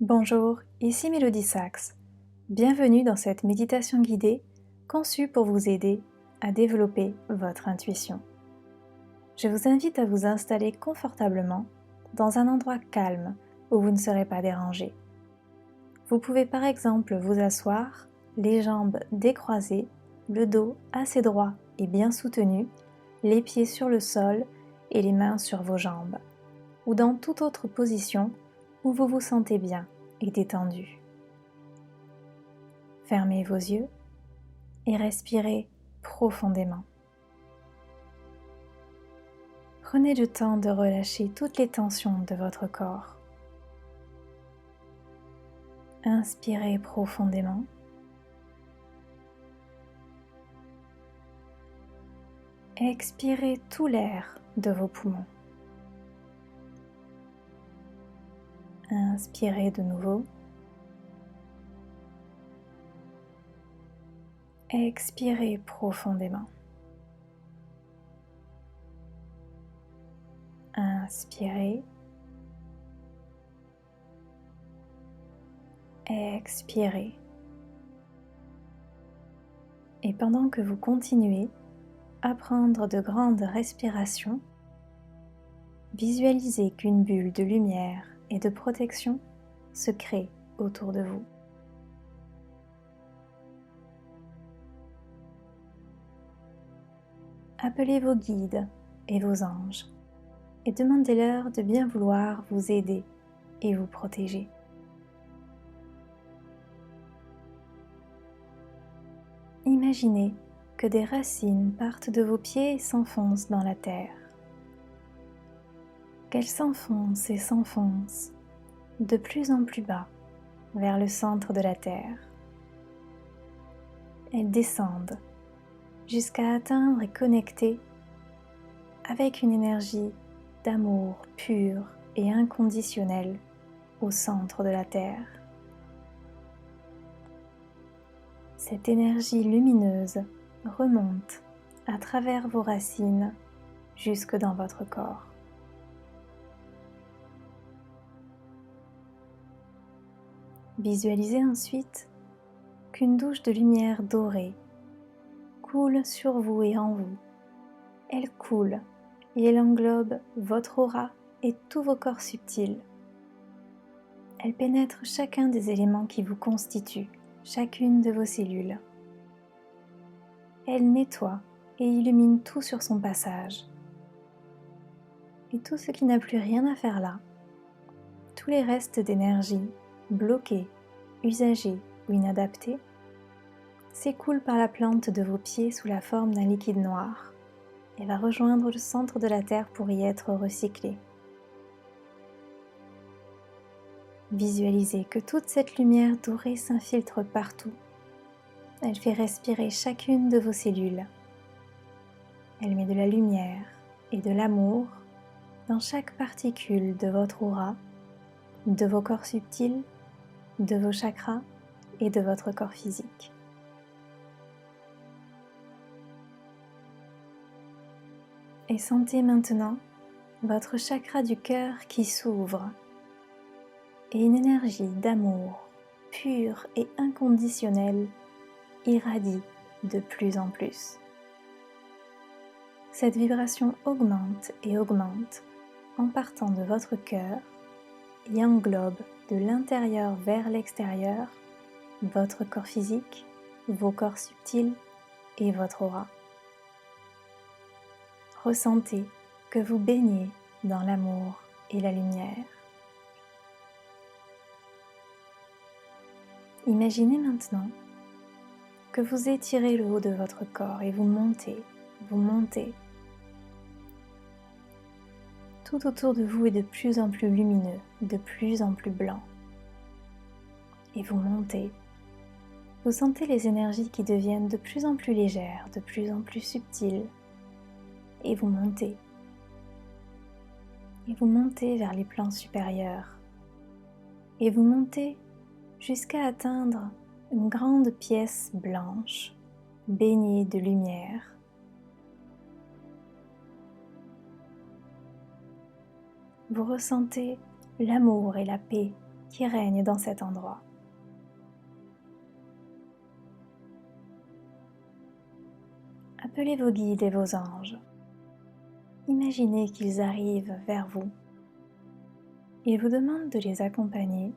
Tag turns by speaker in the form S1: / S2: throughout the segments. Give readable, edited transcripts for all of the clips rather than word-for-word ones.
S1: Bonjour, ici Mélodie Sachs. Bienvenue dans cette méditation guidée conçue pour vous aider à développer votre intuition. Je vous invite à vous installer confortablement dans un endroit calme où vous ne serez pas dérangé. Vous pouvez par exemple vous asseoir, les jambes décroisées, le dos assez droit et bien soutenu, les pieds sur le sol et les mains sur vos jambes, ou dans toute autre position où vous vous sentez bien et détendu. Fermez vos yeux et respirez profondément. Prenez le temps de relâcher toutes les tensions de votre corps. Inspirez profondément. Expirez tout l'air de vos poumons. Inspirez de nouveau. Expirez profondément. Inspirez. Expirez. Et pendant que vous continuez à prendre de grandes respirations, visualisez qu'une bulle de lumière et de protection se crée autour de vous. Appelez vos guides et vos anges et demandez-leur de bien vouloir vous aider et vous protéger. Imaginez que des racines partent de vos pieds et s'enfoncent dans la terre. Qu'elles s'enfoncent et s'enfoncent de plus en plus bas vers le centre de la terre. Elles descendent jusqu'à atteindre et connecter avec une énergie d'amour pur et inconditionnel au centre de la terre. Cette énergie lumineuse remonte à travers vos racines jusque dans votre corps. Visualisez ensuite qu'une douche de lumière dorée coule sur vous et en vous. Elle coule et elle englobe votre aura et tous vos corps subtils. Elle pénètre chacun des éléments qui vous constituent, chacune de vos cellules. Elle nettoie et illumine tout sur son passage. Et tout ce qui n'a plus rien à faire là, tous les restes d'énergie, bloqués, usagés ou inadaptés, s'écoule par la plante de vos pieds sous la forme d'un liquide noir et va rejoindre le centre de la Terre pour y être recyclé. Visualisez que toute cette lumière dorée s'infiltre partout. Elle fait respirer chacune de vos cellules. Elle met de la lumière et de l'amour dans chaque particule de votre aura, de vos corps subtils, de vos chakras et de votre corps physique. Et sentez maintenant votre chakra du cœur qui s'ouvre et une énergie d'amour pure et inconditionnelle irradie de plus en plus. Cette vibration augmente et augmente en partant de votre cœur et englobe de l'intérieur vers l'extérieur votre corps physique, vos corps subtils et votre aura. Ressentez que vous baignez dans l'amour et la lumière. Imaginez maintenant que vous étirez le haut de votre corps et vous montez. Tout autour de vous est de plus en plus lumineux, de plus en plus blanc. Et vous montez. Vous sentez les énergies qui deviennent de plus en plus légères, de plus en plus subtiles. Et vous montez. Et vous montez vers les plans supérieurs. Et vous montez jusqu'à atteindre une grande pièce blanche, baignée de lumière. Vous ressentez l'amour et la paix qui règne dans cet endroit. Appelez vos guides et vos anges. Imaginez qu'ils arrivent vers vous. Ils vous demandent de les accompagner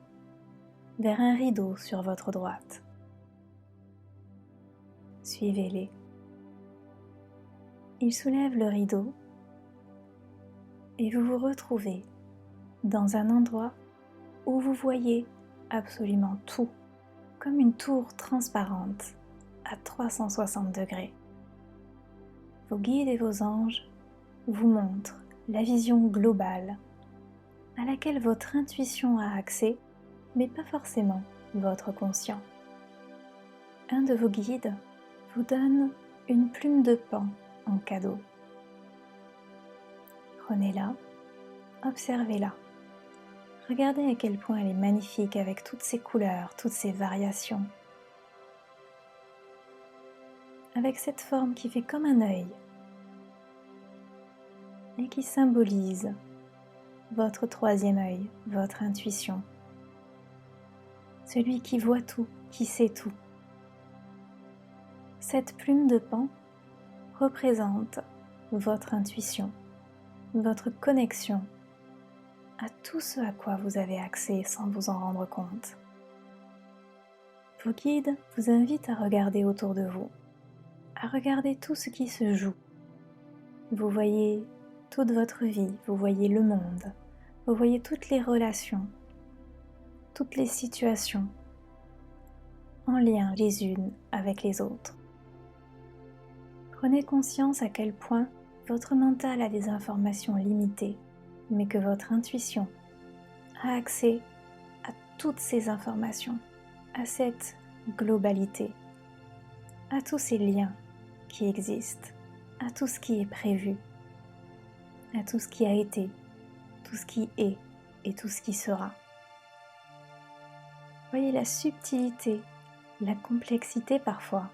S1: vers un rideau sur votre droite. Suivez-les. Ils soulèvent le rideau et vous vous retrouvez dans un endroit où vous voyez absolument tout, comme une tour transparente à 360 degrés. Vos guides et vos anges vous montrent la vision globale à laquelle votre intuition a accès, mais pas forcément votre conscient. Un de vos guides vous donne une plume de paon en cadeau. Prenez-la, observez-la. Regardez à quel point elle est magnifique avec toutes ses couleurs, toutes ses variations. Avec cette forme qui fait comme un œil et qui symbolise votre troisième œil, votre intuition. Celui qui voit tout, qui sait tout. Cette plume de paon représente votre intuition, votre connexion à tout ce à quoi vous avez accès sans vous en rendre compte. Vos guides vous invitent à regarder autour de vous, à regarder tout ce qui se joue. Vous voyez toute votre vie, vous voyez le monde, vous voyez toutes les relations, toutes les situations en lien les unes avec les autres. Prenez conscience à quel point votre mental a des informations limitées, mais que votre intuition a accès à toutes ces informations, à cette globalité, à tous ces liens qui existent, à tout ce qui est prévu, à tout ce qui a été, tout ce qui est et tout ce qui sera. Voyez la subtilité, la complexité parfois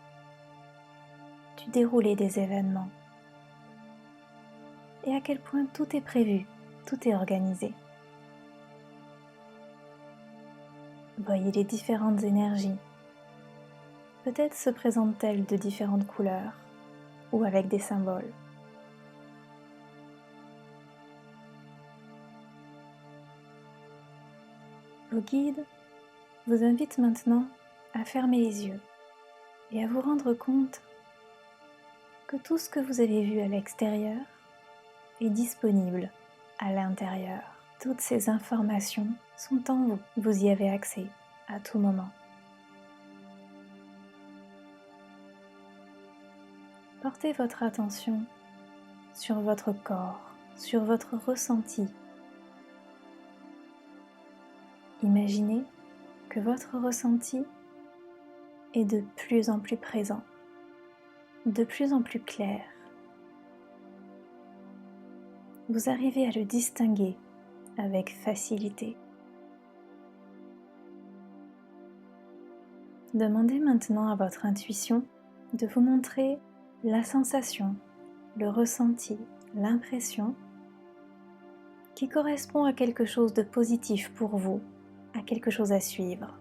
S1: du déroulé des événements et à quel point tout est prévu, tout est organisé. Voyez les différentes énergies. Peut-être se présentent-elles de différentes couleurs ou avec des symboles. Vos guides vous invitent maintenant à fermer les yeux et à vous rendre compte que tout ce que vous avez vu à l'extérieur est disponible à l'intérieur. Toutes ces informations sont en vous, vous y avez accès à tout moment. Portez votre attention sur votre corps, sur votre ressenti. Imaginez que votre ressenti est de plus en plus présent, de plus en plus clair. Vous arrivez à le distinguer avec facilité. Demandez maintenant à votre intuition de vous montrer la sensation, le ressenti, l'impression qui correspond à quelque chose de positif pour vous, à quelque chose à suivre.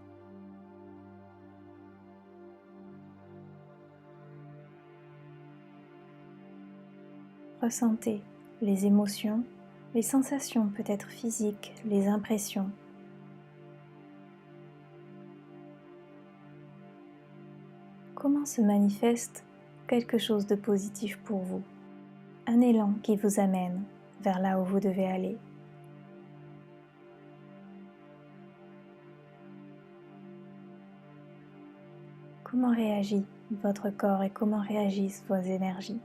S1: Ressentez les émotions, les sensations peut-être physiques, les impressions. Comment se manifeste quelque chose de positif pour vous? Un élan qui vous amène vers là où vous devez aller. Comment réagit votre corps et comment réagissent vos énergies?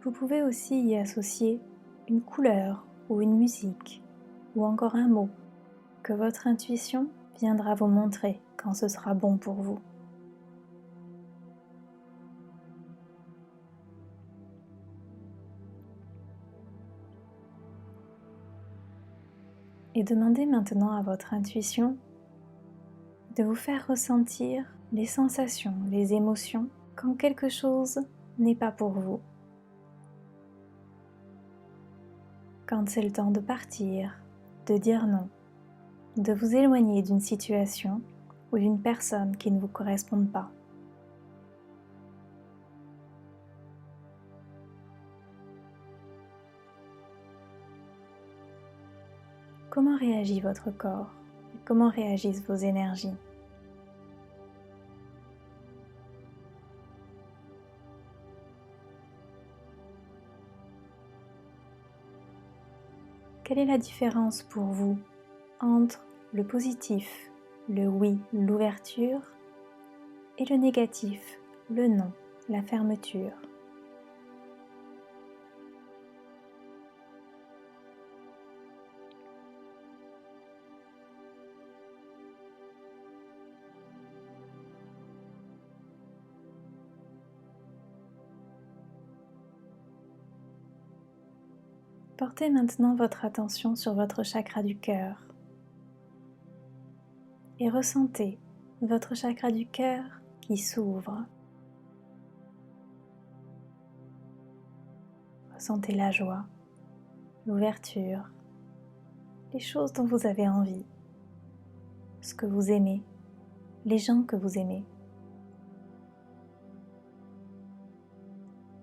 S1: Vous pouvez aussi y associer une couleur ou une musique ou encore un mot que votre intuition viendra vous montrer quand ce sera bon pour vous. Et demandez maintenant à votre intuition de vous faire ressentir les sensations, les émotions quand quelque chose n'est pas pour vous. Quand c'est le temps de partir, de dire non, de vous éloigner d'une situation ou d'une personne qui ne vous correspond pas. Comment réagit votre corps? Comment réagissent vos énergies? Quelle est la différence pour vous entre le positif, le oui, l'ouverture, et le négatif, le non, la fermeture? Portez maintenant votre attention sur votre chakra du cœur et ressentez votre chakra du cœur qui s'ouvre. Ressentez la joie, l'ouverture, les choses dont vous avez envie, ce que vous aimez, les gens que vous aimez.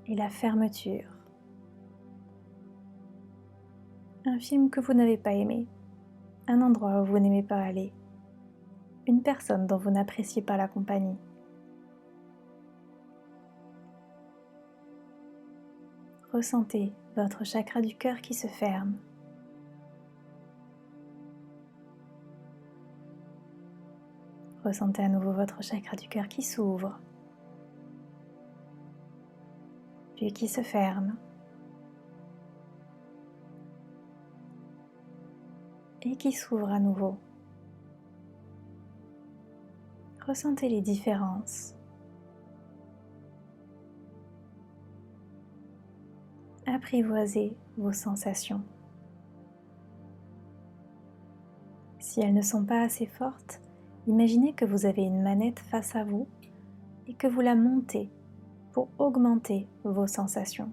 S1: Et la fermeture. Un film que vous n'avez pas aimé, un endroit où vous n'aimez pas aller, une personne dont vous n'appréciez pas la compagnie. Ressentez votre chakra du cœur qui se ferme. Ressentez à nouveau votre chakra du cœur qui s'ouvre, puis qui se ferme, et qui s'ouvre à nouveau. Ressentez les différences. Apprivoisez vos sensations. Si elles ne sont pas assez fortes, imaginez que vous avez une manette face à vous et que vous la montez pour augmenter vos sensations.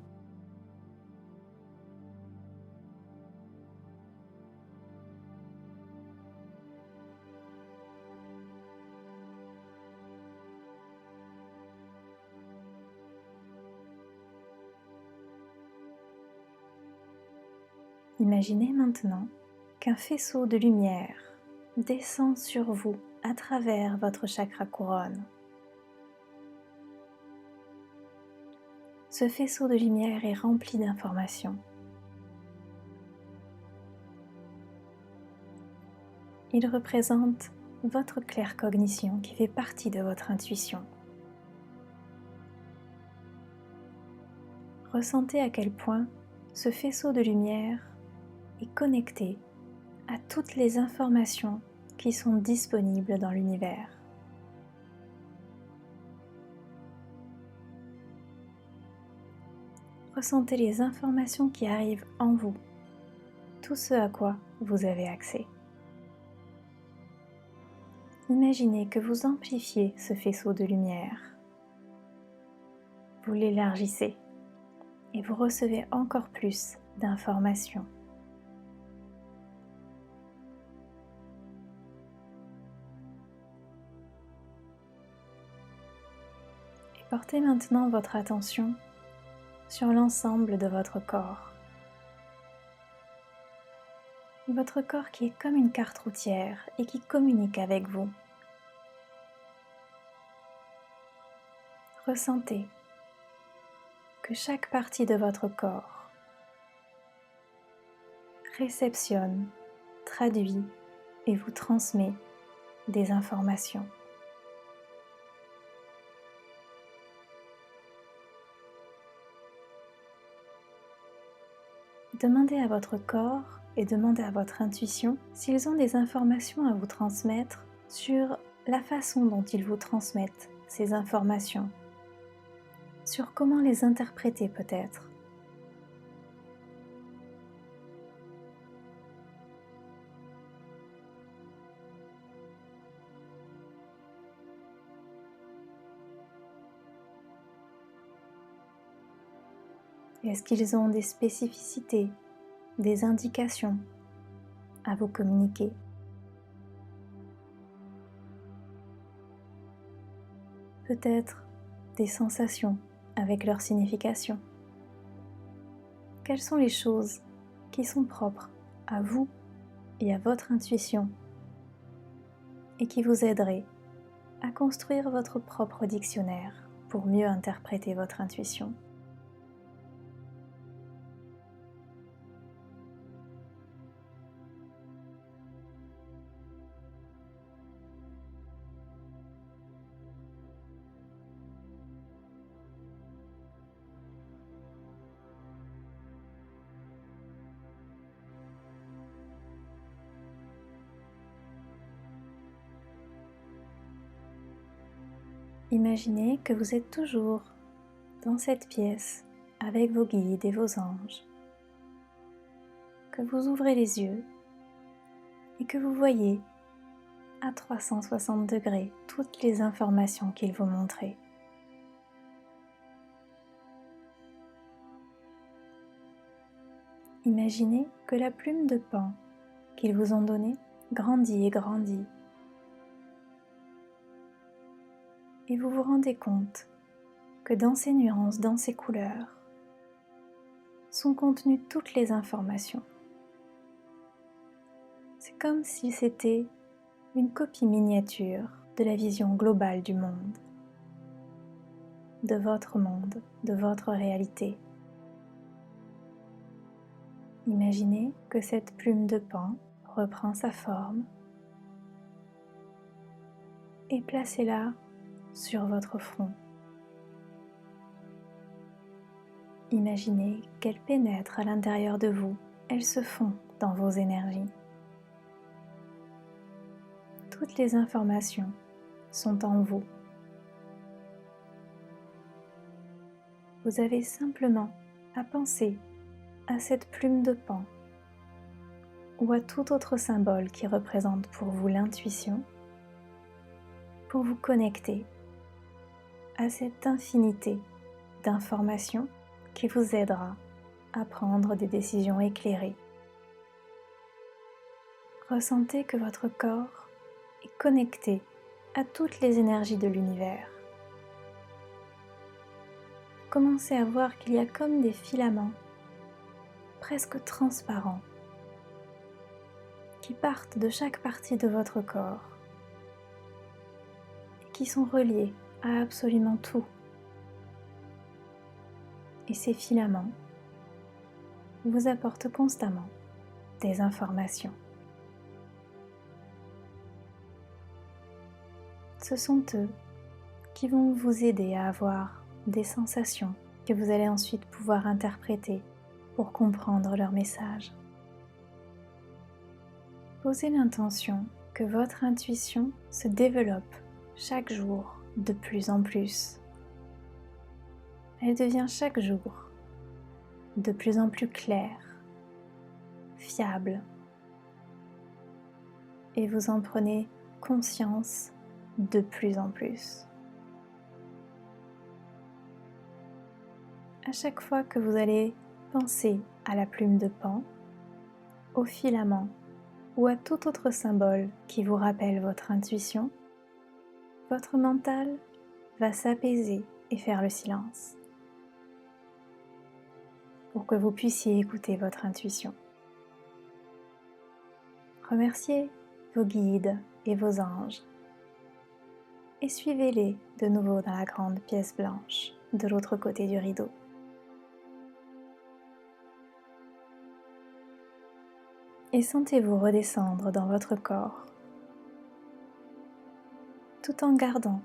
S1: Imaginez maintenant qu'un faisceau de lumière descend sur vous à travers votre chakra couronne. Ce faisceau de lumière est rempli d'informations. Il représente votre claircognition qui fait partie de votre intuition. Ressentez à quel point ce faisceau de lumière est connecté à toutes les informations qui sont disponibles dans l'univers. Ressentez les informations qui arrivent en vous, tout ce à quoi vous avez accès. Imaginez que vous amplifiez ce faisceau de lumière. Vous l'élargissez et vous recevez encore plus d'informations. Et portez maintenant votre attention sur l'ensemble de votre corps. Votre corps qui est comme une carte routière et qui communique avec vous. Ressentez que chaque partie de votre corps réceptionne, traduit et vous transmet des informations. Demandez à votre corps et demandez à votre intuition s'ils ont des informations à vous transmettre sur la façon dont ils vous transmettent ces informations, sur comment les interpréter peut-être. Est-ce qu'ils ont des spécificités, des indications à vous communiquer? Peut-être des sensations avec leur signification. Quelles sont les choses qui sont propres à vous et à votre intuition et qui vous aideraient à construire votre propre dictionnaire pour mieux interpréter votre intuition? Imaginez que vous êtes toujours dans cette pièce avec vos guides et vos anges, que vous ouvrez les yeux et que vous voyez à 360 degrés toutes les informations qu'ils vous montraient. Imaginez que la plume de paon qu'ils vous ont donnée grandit et grandit. Et vous vous rendez compte que dans ces nuances, dans ces couleurs, sont contenues toutes les informations. C'est comme si c'était une copie miniature de la vision globale du monde, de votre réalité. Imaginez que cette plume de paon reprend sa forme et placez-la sur votre front. Imaginez qu'elle pénètre à l'intérieur de vous, elle se fond dans vos énergies. Toutes les informations sont en vous. Vous avez simplement à penser à cette plume de paon ou à tout autre symbole qui représente pour vous l'intuition pour vous connecter à cette infinité d'informations qui vous aidera à prendre des décisions éclairées. Ressentez que votre corps est connecté à toutes les énergies de l'univers. Commencez à voir qu'il y a comme des filaments presque transparents qui partent de chaque partie de votre corps et qui sont reliés à absolument tout. Et ces filaments vous apportent constamment des informations. Ce sont eux qui vont vous aider à avoir des sensations que vous allez ensuite pouvoir interpréter pour comprendre leur message. Posez l'intention que votre intuition se développe chaque jour de plus en plus. Elle devient chaque jour de plus en plus claire, fiable, et vous en prenez conscience de plus en plus. À chaque fois que vous allez penser à la plume de paon, au filament ou à tout autre symbole qui vous rappelle votre intuition, votre mental va s'apaiser et faire le silence pour que vous puissiez écouter votre intuition. Remerciez vos guides et vos anges et suivez-les de nouveau dans la grande pièce blanche de l'autre côté du rideau. Et sentez-vous redescendre dans votre corps tout en gardant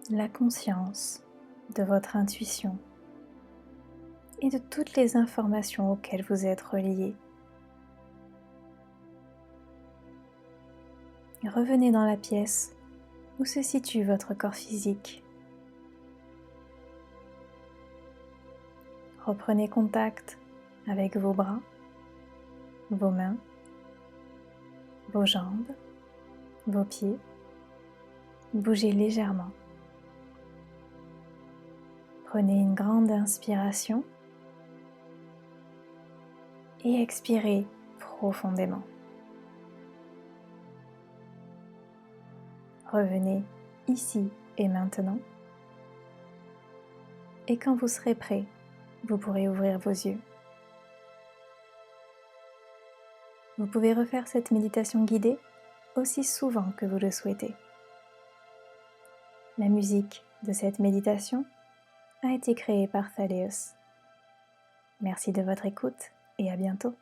S1: la conscience de votre intuition et de toutes les informations auxquelles vous êtes reliés. Revenez dans la pièce où se situe votre corps physique. Reprenez contact avec vos bras, vos mains, vos jambes, vos pieds. Bougez légèrement. Prenez une grande inspiration et expirez profondément. Revenez ici et maintenant. Et quand vous serez prêt, vous pourrez ouvrir vos yeux. Vous pouvez refaire cette méditation guidée aussi souvent que vous le souhaitez. La musique de cette méditation a été créée par Thaddeus. Merci de votre écoute et à bientôt.